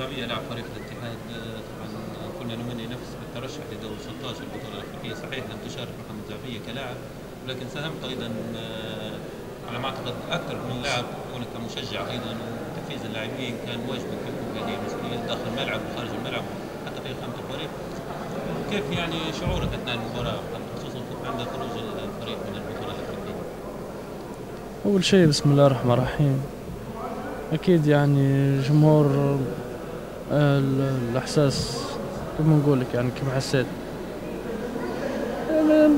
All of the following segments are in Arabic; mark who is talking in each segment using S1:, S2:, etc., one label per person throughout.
S1: زعبية لاعب فريق الاتحاد طبعا كنا نمني نفس بالترشح لدور 16 البطولة الأفريقية. صحيح لم تشارك محمد زعبية كلاعب، ولكن ساهمت أيضا على ما أعتقد أكثر من لاعب كونك كمشجع أيضا، وتحفيز اللاعبين كان واجبك في هذه المسؤولية داخل الملعب وخارج الملعب حتى في خامة الفريق. كيف يعني شعورك أثناء المباراة خصوصا عند خروج الفريق من البطولة الأفريقية؟
S2: أول شيء بسم الله الرحمن الرحيم، أكيد يعني جمهور الإحساس كيف نقول لك يعني كيف حسيت يعني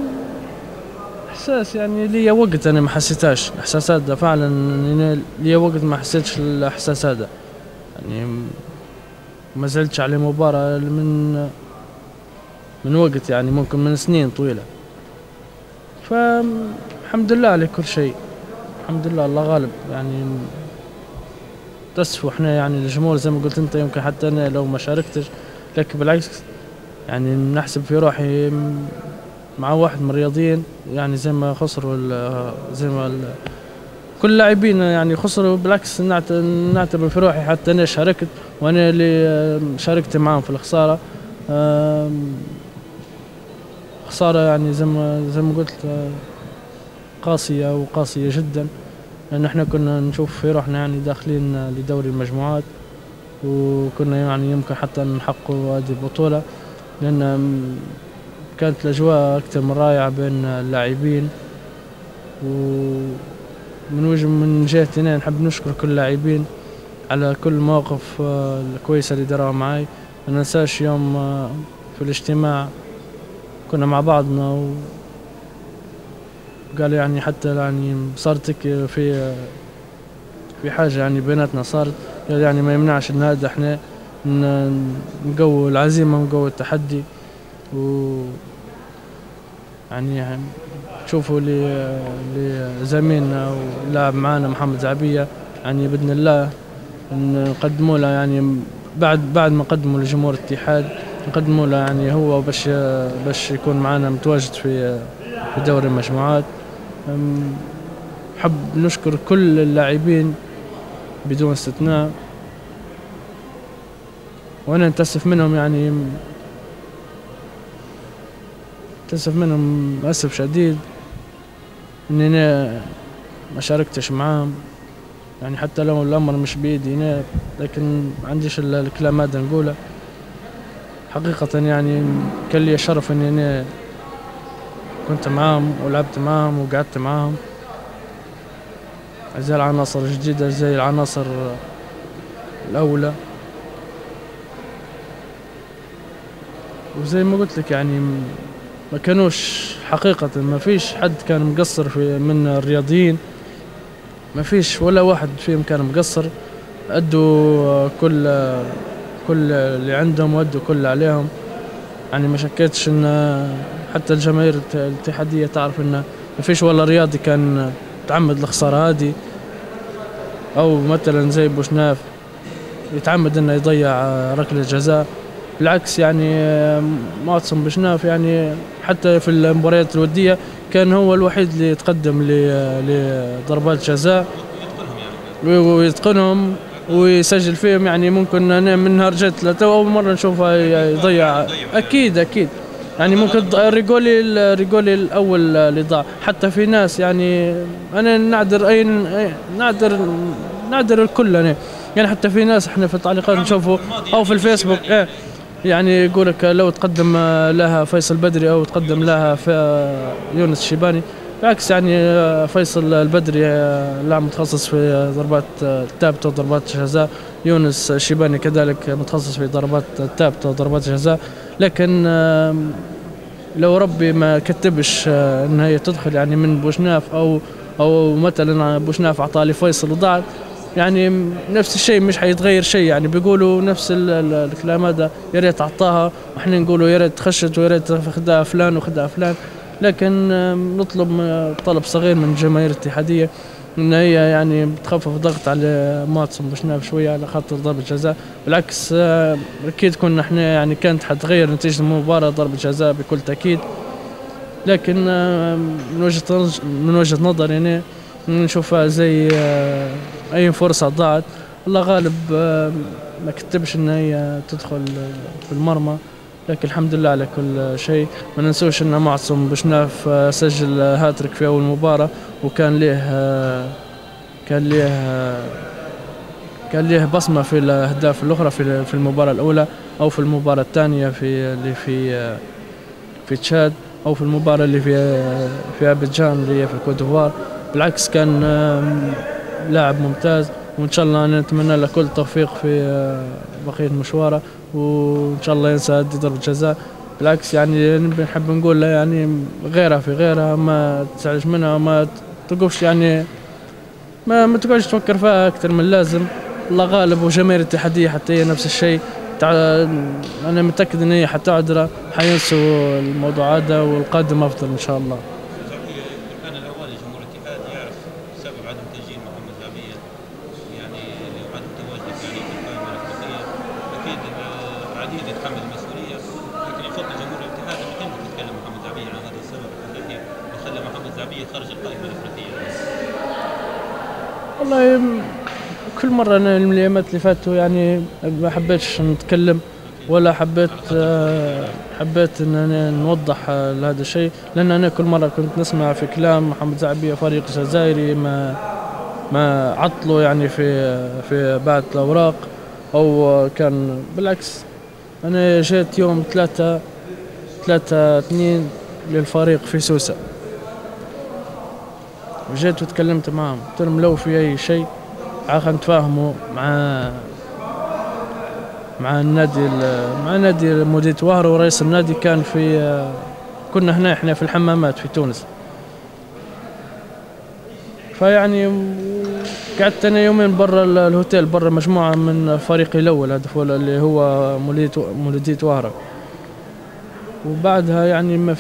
S2: إحساس يعني لي وقت أنا ما حسيتهاش الإحساس هذا فعلا، يعني لي وقت ما حسيتش الإحساس هذا، يعني ما زلتش على مباراة من وقت يعني ممكن من سنين طويلة، فالحمد لله على كل شيء، الحمد لله الله غالب. يعني تسفوا احنا يعني الجمهور زي ما قلت انت، يمكن حتى انا لو ما شاركتش، لكن بالعكس يعني نحسب في روحي مع واحد من الرياضيين، يعني زي ما خسروا زي ما كل لاعبين يعني خسروا، بالعكس نعتبر في روحي حتى انا شاركت، وانا اللي شاركت معاهم في الخسارة. خسارة يعني زي ما قلت قاسية وقاسية جدا، لأن احنا كنا نشوف في روحنا يعني داخلين لدوري المجموعات، وكنا يعني يمكن حتى نحققوا هذه البطولة، لأن كانت الأجواء أكثر من رائعة بين اللاعبين. من جهتنا نحب نشكر كل اللاعبين على كل المواقف الكويسة اللي داروها معي. ما ننساش يوم في الاجتماع كنا مع بعضنا وقال يعني حتى يعني صارت في حاجة يعني بيناتنا صارت، يعني ما يمنعش ان هذا احنا نقوي العزيمة ونقوي التحدي. و يعني تشوفوا لزميلنا واللاعب معانا محمد زعبية، يعني بإذن الله نقدموا له يعني بعد ما نقدموا لجمهور الاتحاد نقدموا له يعني هو باش يكون معنا متواجد في دوري المجموعات. حب نشكر كل اللاعبين بدون استثناء، وانا نتأسف منهم يعني أسف شديد اني انا ما شاركتش معاهم، يعني حتى لو الامر مش بيدي انا، لكن ما عنديش الكلام هذا نقوله. حقيقة يعني كان لي شرف اني انا كنت معاهم ولعبت معاهم وقعدت معاهم زي العناصر الجديدة زي العناصر الأولى، وزي ما قلت لك يعني ما كانوش حقيقة، ما فيش حد كان مقصر من الرياضيين، ما فيش ولا واحد فيهم كان مقصر. أدوا كل اللي عندهم وأدوا كل عليهم، يعني ما شكيتش إن حتى الجماهير الاتحادية تعرف إن ما فيش ولا رياضي كان تعمد الخسارة هذه، أو مثلا زي بوشناف يتعمد إنه يضيع ركلة جزاء. بالعكس يعني معتصم بوشناف يعني حتى في المباريات الودية كان هو الوحيد اللي يتقدم لضربات جزاء ويتقنهم ويسجل فيهم، يعني ممكن أنا من نهار جت أول مرة نشوفه يضيع. أكيد يعني ممكن ريغولي الأول اللي ضاع، حتى في ناس يعني أنا نعذر الكل أنا، يعني حتى في ناس احنا في التعليقات نشوفه أو في الفيسبوك يعني يقولك لو تقدم لها فيصل بدري أو تقدم لها في يونس الشيباني. بالعكس يعني فيصل البدري لاعب متخصص في ضربات الثابتة وضربات الجزاء، يونس الشيباني كذلك متخصص في ضربات الثابتة وضربات الجزاء، لكن لو ربي ما كتبش ان هي تدخل يعني من بوشناف او مثلا بوشناف اعطاه لفيصل وضاعت، يعني نفس الشيء مش حيتغير شيء، يعني بيقولوا نفس الكلام هذا، يا ريت اعطاها واحنا نقولوا يا ريت خشت ويا ريت خدها فلان وخدها فلان. لكن نطلب طلب صغير من الجماهير الاتحادية ان هي يعني بتخفف ضغط على معتصم بوشناف شويه على خاطر ضربة جزاء. بالعكس اكيد كنا احنا يعني كانت حتغير نتيجة المباراة ضربة جزاء بكل تأكيد، لكن من وجهة نظري يعني نشوفها زي اي فرصة ضاعت. الله غالب ما كتبش ان هي تدخل في المرمى، لكن الحمد لله على كل شيء. ما ننسوش ان معصم بشناف سجل هاتريك في اول مباراة، وكان كان ليه كان ليه بصمة في الأهداف الأخرى في المباراة الأولى أو في المباراة الثانية اللي في تشاد، أو في المباراة اللي في أبيجان اللي هي في الكوت ديفوار. بالعكس كان لاعب ممتاز، وإن شاء الله نتمنى له كل توفيق في بقية مشواره، وإن شاء الله ينسى يدي ضربة جزاء. بالعكس يعني نحب نقول له يعني غيرها في غيرها، ما تزعلش منها، ما توقفش يعني ما تقعدش تفكر فيها أكثر من اللازم. الله غالب، وجماهير الاتحادية حتى هي نفس الشيء. أنا متأكد إن هي حتعذر، حينسوا الموضوع هذا والقادم أفضل إن شاء الله.
S1: كان الأول جمهور الاتحاد يعرف سبب عدم تسجيل محمد زعبية، يعني عدم تواجده يعني في القائمة الأفريقية. أكيد العديد يتحمل المسؤولية، لكن يفضل جمهور الاتحاد أن يتم تتكلم محمد زعبية عن هذا السبب الذي خلى محمد زعبية خارج القائمة الأفريقية.
S2: والله كل مرة أنا الأيامات اللي فاتوا يعني ما حبيتش نتكلم، ولا حبيت ان انا نوضح هذا الشيء، لان انا كل مره كنت نسمع في كلام محمد زعبية فريق جزائري ما عطلوا يعني في بعض الاوراق، او كان بالعكس. انا جيت يوم 3/2 للفريق في سوسة، وجيت وتكلمت معهم، قلت لهم لو في اي شيء عاخا نتفاهموا مع نادي مديرية وهرة، ورئيس النادي كان كنا هنا احنا في الحمامات في تونس. فيعني قعدت انا يومين برا الهوتيل، برا مجموعة من فريقي الاول هدف اللي هو مولودية وهرة. وبعدها يعني ما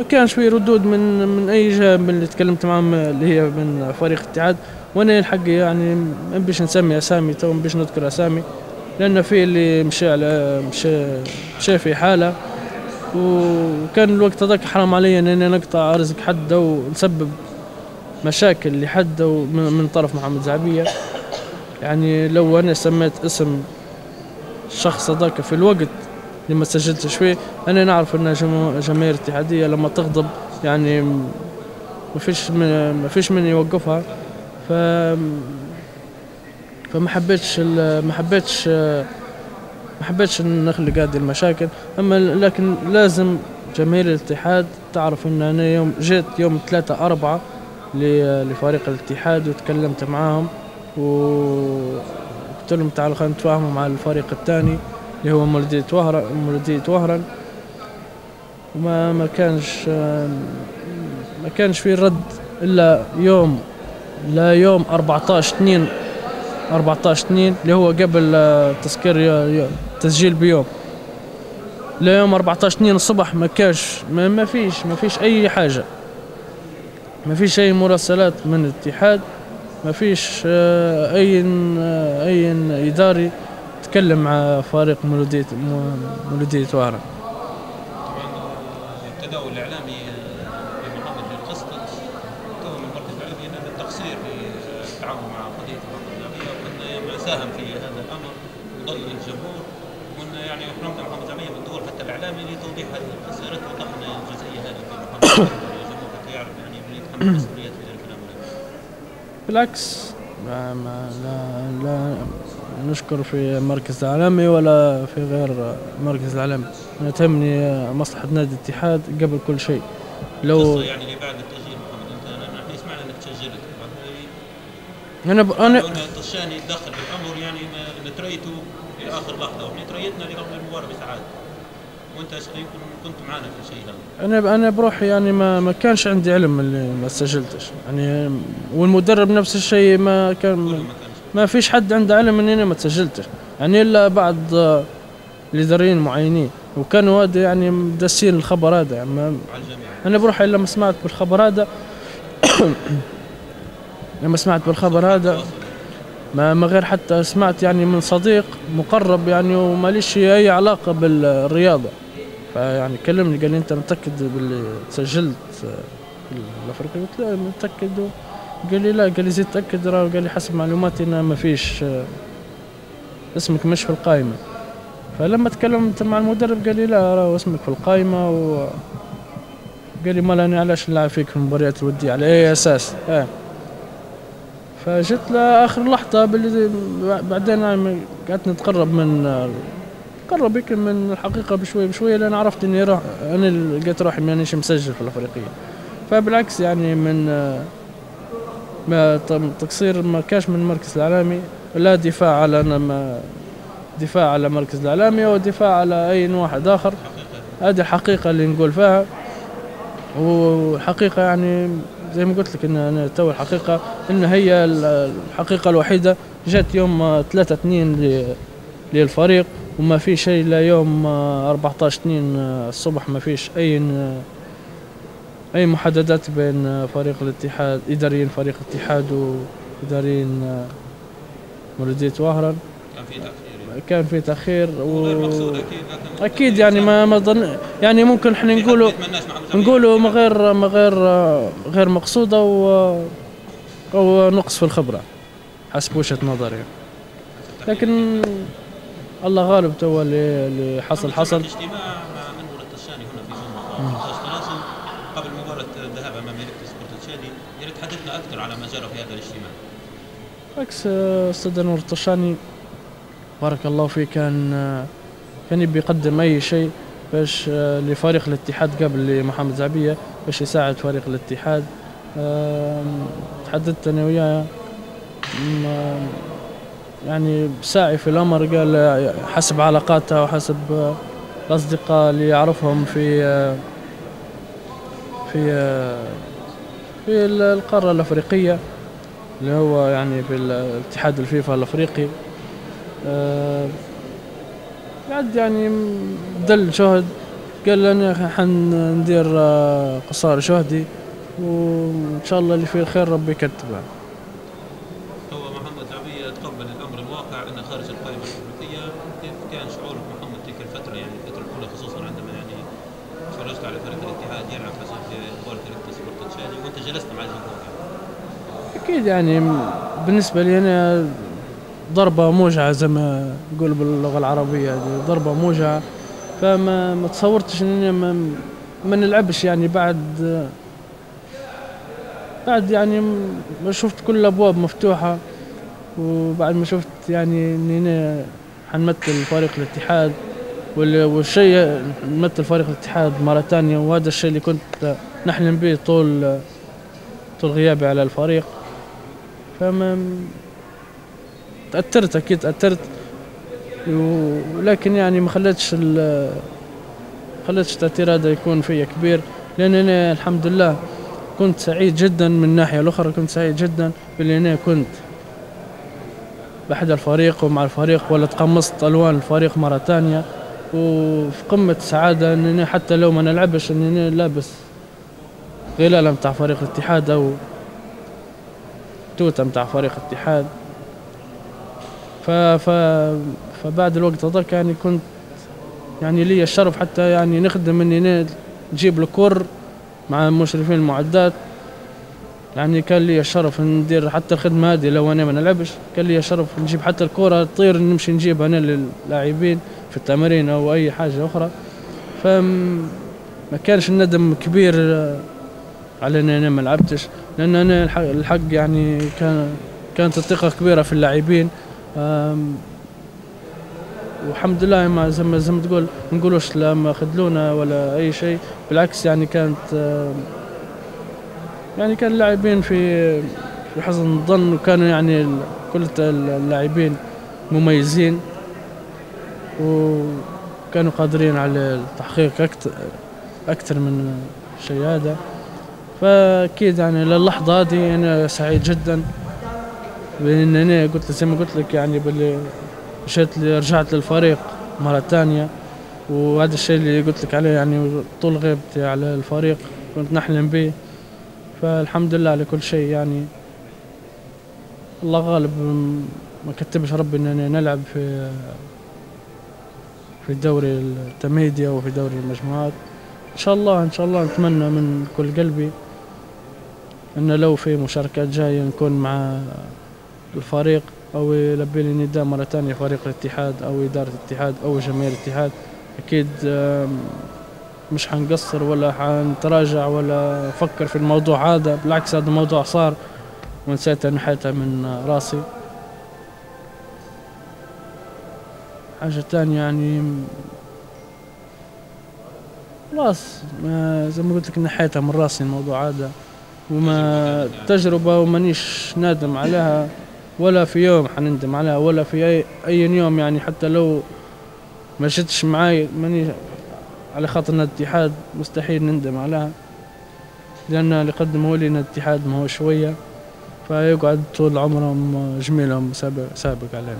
S2: كانش في ردود من اي جهة من اللي تكلمت معهم اللي هي من فريق الاتحاد. وانا الحق يعني ما بيش نسمي اسامي تو، ما بيش نذكر اسامي، لأن في اللي مشى في حالة، وكان الوقت هذاك حرام علي أنني نقطع رزق حد ونسبب مشاكل لحد من طرف محمد زعبية. يعني لو أنا سميت اسم الشخص هذاك في الوقت اللي ما سجلتش فيه، أنا نعرف أن جماهير الاتحادية لما تغضب يعني ما فيش من يوقفها. فما حبيتش نخلق هذه المشاكل. لكن لازم جماهير الاتحاد تعرف ان انا جيت يوم 3/4 لفريق الاتحاد، وتكلمت معاهم وقلت لهم تعالوا خلينا نتفاهموا مع الفريق الثاني اللي هو مولودية وهران. وما ما كانش في رد الا يوم 14/2 اللي هو قبل تسجيل بيوم. ليوم 14/2 الصبح ما فيش اي حاجة، ما فيش اي مراسلات من الاتحاد، ما فيش اي اداري تكلم مع فريق مولودية وهران.
S1: التداول الاعلامي لمحمد بن قسطس تهم المركز الاعلامي ان التقصير في التعامل مع قضيه محمد زعبية، وانه ساهم في هذا الامر وضلل الجمهور، وان يعني احرمنا محمد زعبية من الدور حتى الاعلامي لتوضيح هذه التقصيرات ووضحنا الجزئيه هذه في محمد زعبية الجمهور حتى يعرف يعني من يتحمل مسؤوليات في الكلام هذا.
S2: بالعكس لا نشكر في مركز الإعلامي ولا في غير مركز الإعلامي. أنا تهمني مصلحة نادي الاتحاد قبل كل شيء.
S1: لو يعني اللي بعد التسجيل محمد، احنا سمعنا انك تسجلت،
S2: انا
S1: الطشاني تدخل في الامر، يعني تريته لاخر لحظه، واحنا تريتنا لقبل المباراه بساعات، وانت يمكن كنت معنا في الشيء هذا.
S2: انا بروحي يعني ما كانش عندي علم اللي ما سجلتش يعني، والمدرب نفس الشيء ما فيش حد عنده علم اني انا ما تسجلتش يعني، الا بعض الاداريين معينين، وكانوا هذا يعني مدسين الخبر هذا يعني انا بروحي الا ما سمعت بالخبر هذا لما سمعت بالخبر هذا ما غير حتى سمعت يعني من صديق مقرب يعني، وما ليش اي علاقه بالرياضه. فيعني كلمني قال لي انت متاكد باللي سجلت الافريقي؟ قلت لا متاكد. قال لي لا، قال لي زيد تاكد، قال لي حسب معلوماتي انه ما اسمك مش في القائمة. فلما تكلمت مع المدرب قال لي لا راه اسمك في القائمة، قال لي مال انا علاش نلعب فيك في المباريات الودية على اي اساس؟ فجت لاخر لحظة بعدين يعني قعدت نتقرب قرب هيك من الحقيقة بشوي بشوي، لان عرفت اني انا لقيت روحي مانيش مسجل في الافريقية. فبالعكس يعني من ما تقصير ما كاش من المركز الاعلامي، لا دفاع على دفاع على مركز الاعلامي ودفاع على اي واحد اخر. هذه الحقيقة اللي نقول فيها، والحقيقة يعني زي ما قلت لك ان انا تو الحقيقة ان هي الحقيقة الوحيدة جات يوم 3/2 للفريق، وما في شيء ليوم 14/2 الصبح، ما فيش اي محادثات بين فريق الاتحاد، اداريين فريق الاتحاد واداريين مولودية وهران. كان في تأخير
S1: غير مقصود
S2: أكيد يعني ما ظن يعني ممكن احنا نقولوا غير مقصودة أو نقص في الخبرة حسب وجهة نظري، لكن الله غالب. تو اللي حصل
S1: اجتماع مع أنور الطشاني هنا في زوم 15 قبل مباراة الذهاب أمام إليكتريك سبورت تشادي، يا ريت تحدثنا أكثر على ما جرى في هذا الاجتماع.
S2: بالعكس أستاذ أنور الطشاني بارك الله فيه كان يبي يقدم أي شيء باش لفريق الاتحاد قبل لمحمد زعبية باش يساعد فريق الاتحاد. تحدثت أنا وياه يعني ساعي في الأمر، قال حسب علاقاته وحسب الأصدقاء اللي يعرفهم في القارة الأفريقية، اللي هو يعني في الاتحاد الفيفا الأفريقي. بعد يعني دل شهد، قال أنا حندير قصار شهدي وإن شاء الله اللي فيه الخير ربي يكتبه.
S1: هو محمد زعبية تقبل الأمر الواقع أنه خارج القائمة الأفريقية. كيف كان شعورك محمد تلك الفترة، يعني الفترة الأولى خصوصا عندما يعني تفرجت على فريق الاتحاد يلعب في مباراة إليكتريك سبورت تشادي وأنت جلست مع الجمهور؟
S2: أكيد يعني بالنسبة لي أنا ضربة موجعة زي ما نقول باللغة العربية، ضربة موجعة. فما تصورتش اني ما نلعبش يعني بعد يعني ما شفت كل الابواب مفتوحة، وبعد ما شفت يعني اني حنمثل فريق الاتحاد والشيء نمثل فريق الاتحاد مرة ثانية، وهذا الشيء اللي كنت نحلم به طول غيابي على الفريق. فما تأثرت، أكيد تأثرت، ولكن يعني ما خلتش التأثير هذا يكون فيا كبير، لأن أنا الحمد لله كنت سعيد جدا. من الناحية الأخرى كنت سعيد جدا بأن أنا كنت بحد الفريق ومع الفريق، ولا تقمصت ألوان الفريق مرة ثانية، وفي قمة السعادة أن أنا حتى لو ما نلعبش أن أنا لابس غلالة متاع فريق الاتحاد أو توتة متاع فريق الاتحاد. فبعد الوقت هذاك يعني كنت يعني لي الشرف حتى يعني نخدم اني نجيب الكور مع مشرفين المعدات. يعني كان لي الشرف ندير حتى الخدمة هذه لو انا ما نلعبش، كان لي الشرف نجيب حتى الكرة تطير نمشي نجيبها انا للاعبين في التمارين او اي حاجة اخرى. فما كانش الندم كبير على ان انا ما لعبتش، لان انا الحق يعني كانت الثقة كبيرة في اللاعبين. والحمد لله ما زي ما تقول ما نقولوش لا ما خذلونا ولا اي شيء، بالعكس يعني كان اللاعبين في حسن الظن، وكانوا يعني كل اللاعبين مميزين وكانوا قادرين على التحقيق اكثر من شيء هذا. فاكيد يعني للحظه هذه انا سعيد جدا بان انا قلت زي ما قلت لك يعني رجعت للفريق مرة ثانية، وهذا الشيء اللي قلت لك عليه يعني طول غيبتي على الفريق كنت نحلم به. فالحمد لله على كل شيء، يعني الله غالب ما كتبش ربي اننا نلعب في الدوري التمهيدي او في دوري المجموعات. ان شاء الله نتمنى من كل قلبي ان لو في مشاركات جاية نكون مع الفريق أو يلبي لي نداء مرة ثانية فريق الاتحاد أو إدارة الاتحاد أو جماهير الاتحاد، أكيد مش حنقصر ولا حنتراجع ولا أفكر في الموضوع هذا، بالعكس هذا الموضوع صار ونسيت نحيته من راسي. حاجة تانية يعني خلاص زي ما قلت لك نحيتها من راسي الموضوع هذا، وما تجربة ومانيش نادم عليها ولا في يوم حنندم عليها ولا في أي يوم، يعني حتى لو ما شدش معاي ماني على خاطر نادي الاتحاد مستحيل نندم عليها، لأن اللي قدمه لي نادي الاتحاد ما هو شوية، فيقعد طول عمرهم جميلهم سابق علينا.